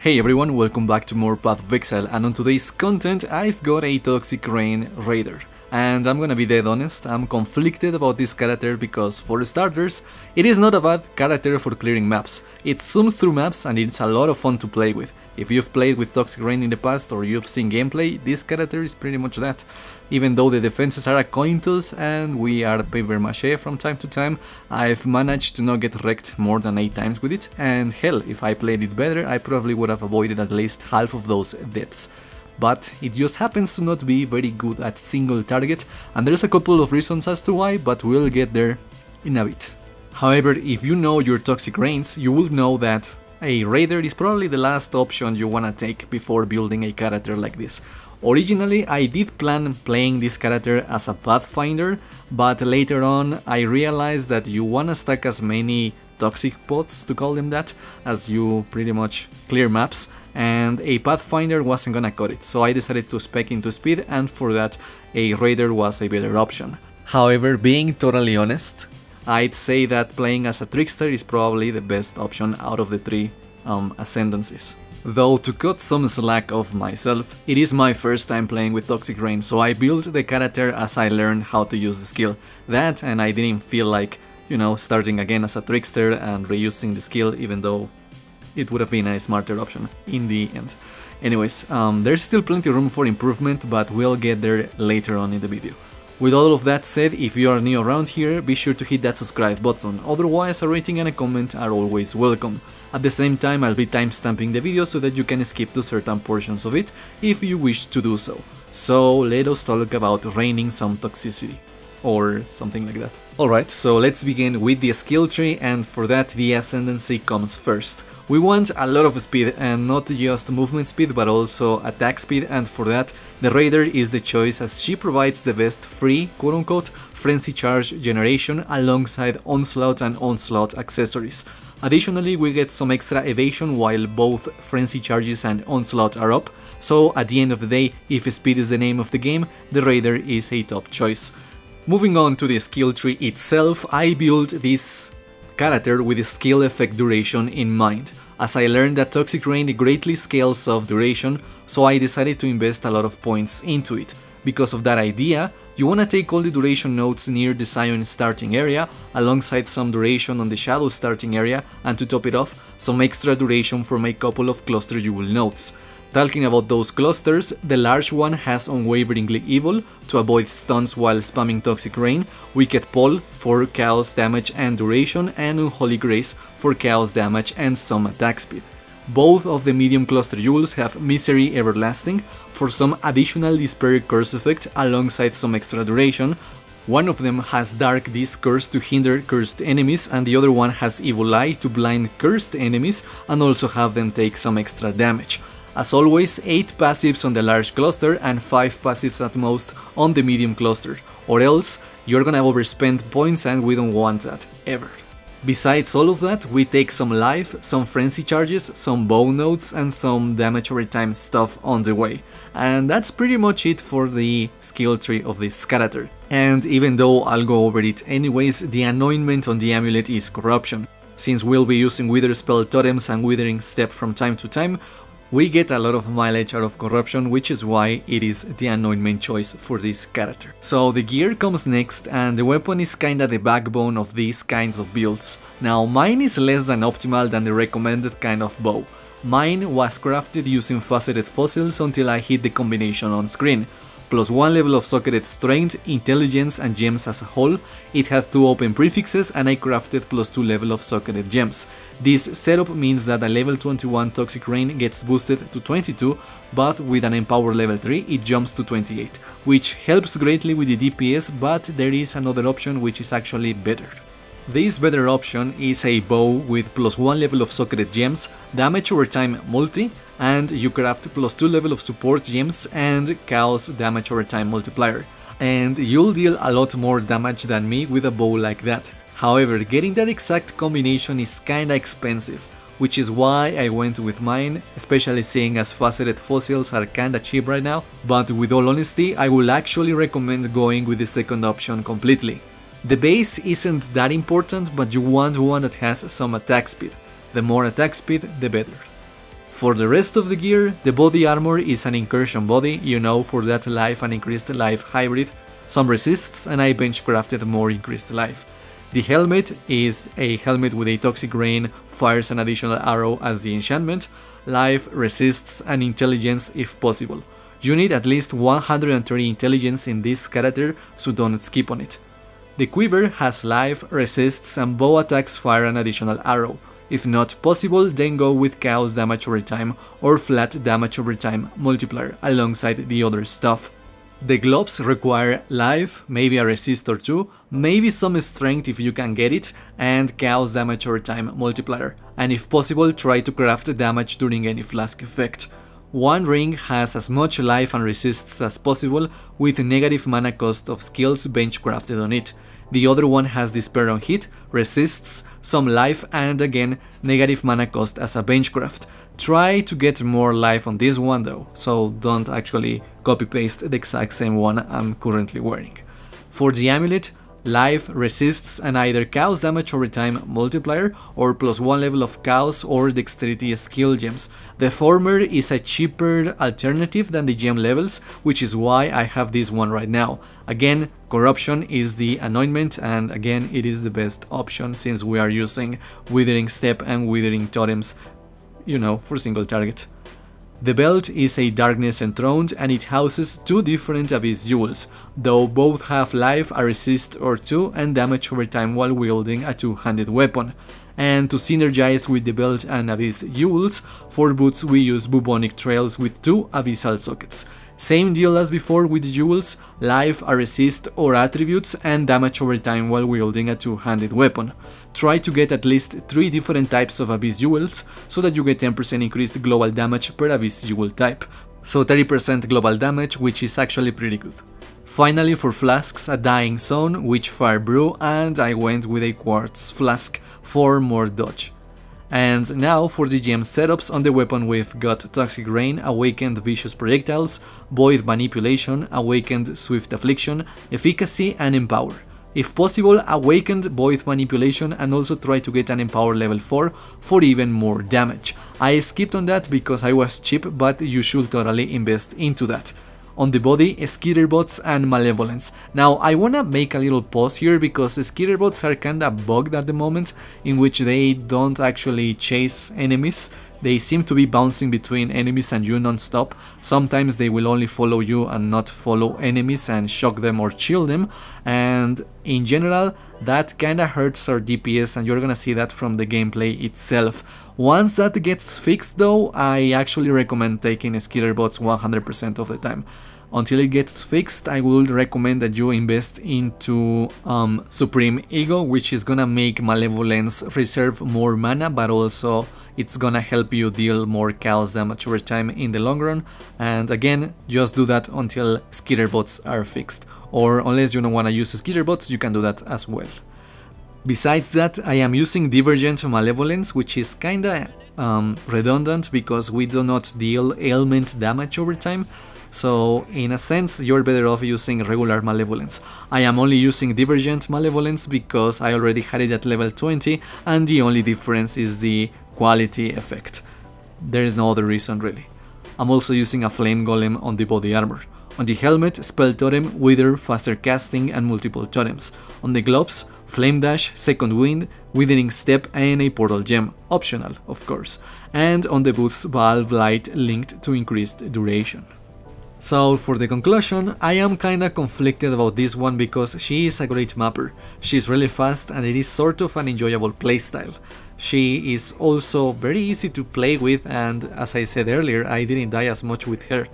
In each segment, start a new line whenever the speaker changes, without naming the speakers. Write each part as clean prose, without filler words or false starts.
Hey everyone, welcome back to more Path of Exile, and on today's content I've got a Toxic Rain Raider. And I'm gonna be dead honest, I'm conflicted about this character because, for starters, it is not a bad character for clearing maps. It zooms through maps and it's a lot of fun to play with. If you've played with Toxic Rain in the past or you've seen gameplay, this character is pretty much that. Even though the defenses are a coin toss and we are paper mache from time to time, I've managed to not get wrecked more than 8 times with it, and hell, if I played it better I probably would have avoided at least half of those deaths. But it just happens to not be very good at single target, and there's a couple of reasons as to why, but we'll get there in a bit. However, if you know your Toxic Rains, you will know that a Raider is probably the last option you wanna take before building a character like this. Originally, I did plan playing this character as a Pathfinder, but later on I realized that you wanna stack as many toxic pots, to call them that, as you pretty much clear maps, and a Pathfinder wasn't gonna cut it, so I decided to spec into speed, and for that a Raider was a better option. However, being totally honest, I'd say that playing as a Trickster is probably the best option out of the 3 ascendancies. Though, to cut some slack off myself, it is my first time playing with Toxic Rain, so I built the character as I learned how to use the skill. That, and I didn't feel like, you know, starting again as a Trickster and reusing the skill, even though it would have been a smarter option in the end. Anyways, there's still plenty of room for improvement, but we'll get there later on in the video. With all of that said, if you are new around here, be sure to hit that subscribe button, otherwise a rating and a comment are always welcome. At the same time, I'll be timestamping the video so that you can skip to certain portions of it if you wish to do so. So let us talk about raining some toxicity, or something like that. Alright, so let's begin with the skill tree, and for that the ascendancy comes first. We want a lot of speed, and not just movement speed but also attack speed, and for that the Raider is the choice as she provides the best free, quote-unquote, frenzy charge generation alongside onslaught and onslaught accessories. Additionally, we get some extra evasion while both frenzy charges and onslaught are up, so at the end of the day, if speed is the name of the game, the Raider is a top choice. Moving on to the skill tree itself, I built this character with the skill effect duration in mind, as I learned that Toxic Rain greatly scales off duration, so I decided to invest a lot of points into it. Because of that idea, you wanna take all the duration nodes near the Zion starting area, alongside some duration on the Shadow starting area, and to top it off, some extra duration from a couple of cluster jewel nodes. Talking about those clusters, the large one has Unwaveringly Evil to avoid stuns while spamming Toxic Rain, Wicked Pull for chaos damage and duration, and Unholy Grace for chaos damage and some attack speed. Both of the medium cluster jewels have Misery Everlasting for some additional Despair curse effect alongside some extra duration. One of them has Dark Disc Curse to hinder cursed enemies, and the other one has Evil Eye to blind cursed enemies and also have them take some extra damage. As always, 8 passives on the large cluster and 5 passives at most on the medium cluster, or else you're gonna overspend points and we don't want that, ever. Besides all of that, we take some life, some frenzy charges, some bow nodes and some damage over time stuff on the way. And that's pretty much it for the skill tree of this character. And even though I'll go over it anyways, the anointment on the amulet is corruption. Since we'll be using Wither spell totems and Withering Step from time to time, we get a lot of mileage out of corruption, which is why it is the anointment choice for this character. So the gear comes next, and the weapon is kinda the backbone of these kinds of builds. Now mine is less than optimal than the recommended kind of bow. Mine was crafted using faceted fossils until I hit the combination on screen. Plus 1 level of socketed strength, intelligence and gems as a whole. It had 2 open prefixes and I crafted plus 2 level of socketed gems. This setup means that a level 21 Toxic Rain gets boosted to 22, but with an Empower level 3 it jumps to 28, which helps greatly with the DPS, but there is another option which is actually better. This better option is a bow with plus 1 level of socketed gems, damage over time multi, and you craft plus 2 level of support gems and chaos damage over time multiplier. And you'll deal a lot more damage than me with a bow like that. However, getting that exact combination is kinda expensive, which is why I went with mine, especially seeing as faceted fossils are kinda cheap right now, but with all honesty I will actually recommend going with the second option completely. The base isn't that important, but you want one that has some attack speed. The more attack speed, the better. For the rest of the gear, the body armor is an incursion body, you know, for that life and increased life hybrid, some resists, and I bench crafted more increased life. The helmet is a helmet with a toxic rain, fires an additional arrow as the enchantment, life, resists, and intelligence if possible. You need at least 130 intelligence in this character, so don't skip on it. The quiver has life, resists, and bow attacks fire an additional arrow. If not possible, then go with chaos damage over time or flat damage over time multiplier alongside the other stuff. The gloves require life, maybe a resist or two, maybe some strength if you can get it, and chaos damage over time multiplier, and if possible try to craft damage during any flask effect. One ring has as much life and resists as possible with negative mana cost of skills bench crafted on it. The other one has despair on hit, resists, some life, and again negative mana cost as a bench craft. Try to get more life on this one though, so don't actually copy paste the exact same one I'm currently wearing. For the amulet, life, resists, and either chaos damage over time multiplier or +1 level of chaos or dexterity skill gems. The former is a cheaper alternative than the gem levels, which is why I have this one right now. Again, corruption is the anointment, and again it is the best option since we are using withering step and withering totems, you know, for single target. The belt is a darkness enthroned and it houses two different abyss jewels, though both have life, a resist or two, and damage over time while wielding a two-handed weapon. And to synergize with the belt and abyss jewels, for boots we use bubonic trails with two abyssal sockets. Same deal as before with jewels, life, a resist or attributes, and damage over time while wielding a two-handed weapon. Try to get at least 3 different types of abyss jewels so that you get 10% increased global damage per abyss jewel type. So 30% global damage, which is actually pretty good. Finally, for flasks, a dying zone, witch fire brew, and I went with a quartz flask for more dodge. And now for the gem setups. On the weapon we've got Toxic Rain, Awakened Vicious Projectiles, Void Manipulation, Awakened Swift Affliction, Efficacy, and Empower. If possible, Awakened Void Manipulation, and also try to get an Empower level 4 for even more damage. I skipped on that because I was cheap, but you should totally invest into that. On the body, Skitterbots and Malevolence. Now I wanna make a little pause here because Skitterbots are kinda bugged at the moment, in which they don't actually chase enemies. They seem to be bouncing between enemies and you non-stop. Sometimes they will only follow you and not follow enemies and shock them or chill them, and in general that kinda hurts our DPS, and you're gonna see that from the gameplay itself. Once that gets fixed though, I actually recommend taking Skitterbots 100% of the time. Until it gets fixed, I would recommend that you invest into Supreme Ego, which is gonna make Malevolence reserve more mana, but also it's gonna help you deal more chaos damage over time in the long run. And again, just do that until Skitterbots are fixed, or unless you don't wanna use Skitterbots, you can do that as well. Besides that, I am using Divergent Malevolence, which is kinda redundant because we do not deal ailment damage over time. So in a sense, you're better off using regular Malevolence. I am only using Divergent Malevolence because I already had it at level 20, and the only difference is the quality effect. There is no other reason really. I'm also using a Flame Golem on the body armor. On the helmet, Spell Totem, Wither, Faster Casting, and multiple totems. On the gloves, Flame Dash, Second Wind, Withering Step, and a Portal Gem, optional of course. And on the boots, Valve Light linked to increased duration. So for the conclusion, I am kinda conflicted about this one because she is a great mapper. She's really fast and it is sort of an enjoyable playstyle. She is also very easy to play with, and as I said earlier, I didn't die as much with her.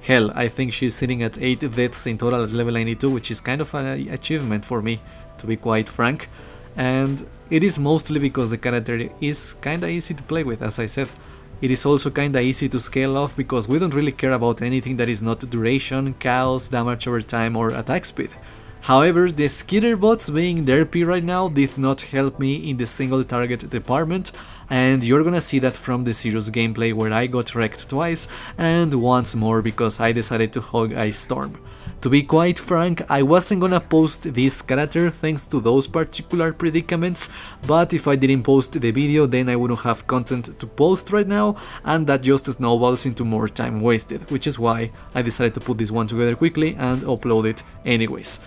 Hell, I think she's sitting at 8 deaths in total at level 92, which is kind of an achievement for me, to be quite frank. And it is mostly because the character is kinda easy to play with, as I said. It is also kinda easy to scale off because we don't really care about anything that is not duration, chaos, damage over time, or attack speed. However, the Skitterbots being derpy right now did not help me in the single target department, and you're gonna see that from the Zero's gameplay where I got wrecked twice and once more because I decided to hog Ice Storm. To be quite frank, I wasn't gonna post this character thanks to those particular predicaments, but if I didn't post the video then I wouldn't have content to post right now, and that just snowballs into more time wasted, which is why I decided to put this one together quickly and upload it anyways.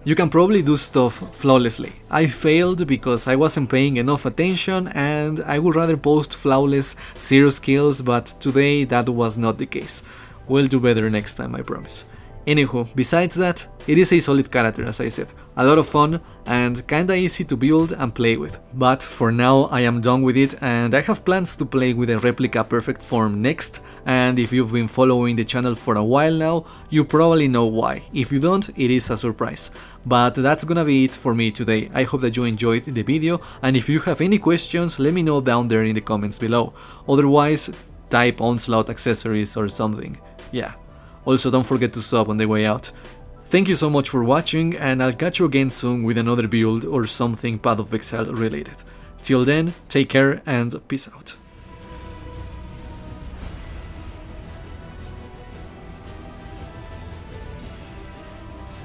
You can probably do stuff flawlessly. I failed because I wasn't paying enough attention and I would rather post flawless Zero skills, but today that was not the case. We'll do better next time, I promise. Anywho, besides that, it is a solid character as I said, a lot of fun and kinda easy to build and play with. But for now I am done with it and I have plans to play with a replica perfect form next, and if you've been following the channel for a while now, you probably know why. If you don't, it is a surprise. But that's gonna be it for me today. I hope that you enjoyed the video, and if you have any questions, let me know down there in the comments below. Otherwise, type Onslaught accessories or something. Yeah. Also, don't forget to sub on the way out. Thank you so much for watching, and I'll catch you again soon with another build or something Path of Exile related. Till then, take care and peace out.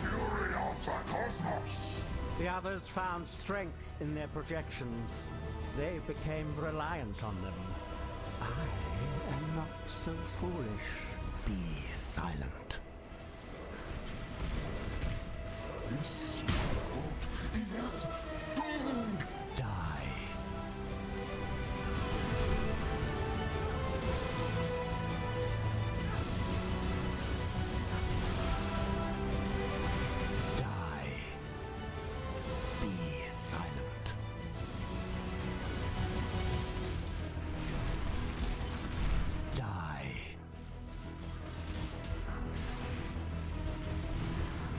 Fury of the cosmos.
The others found strength in their projections. They became reliant on them. I am not so foolish. Be silent.
This world is doomed.
Die. Die. Be silent. Die.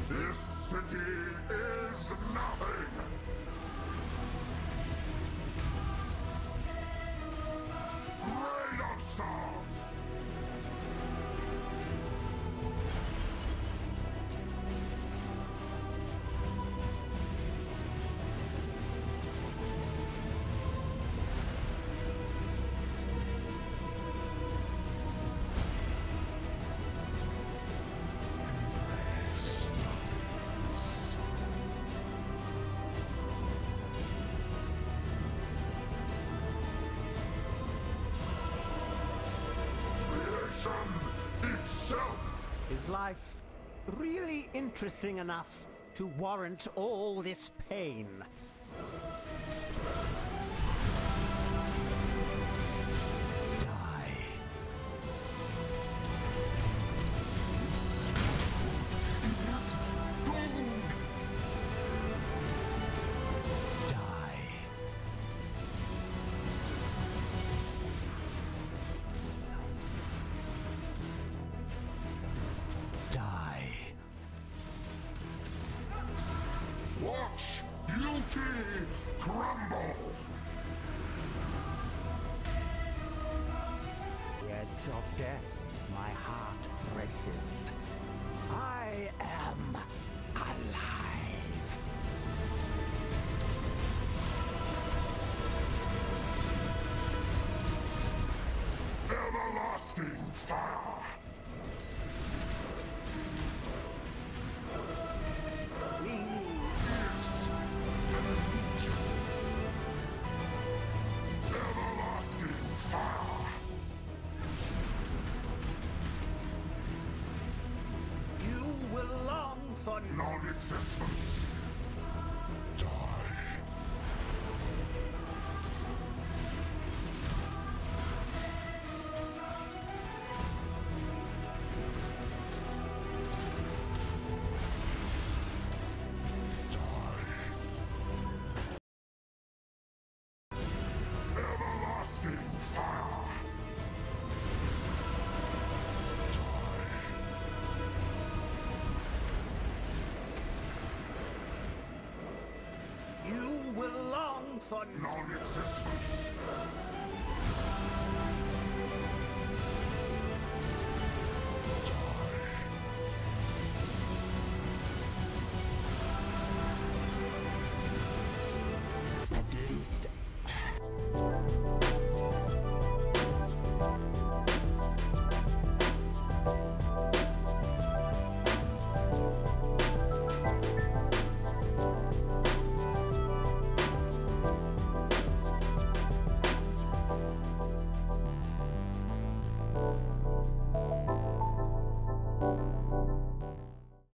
This city is nothing. Rain of stars. Itself.
Is life really interesting enough to warrant all this pain? Die.
This world is doomed.
Die. Die.
Watch beauty crumble.
The edge of death, my heart races. I am alive.
Everlasting fire. Is everlasting fire.
You will long for
Non-existence. Die. Everlasting fire.
you will long for
Non-existence.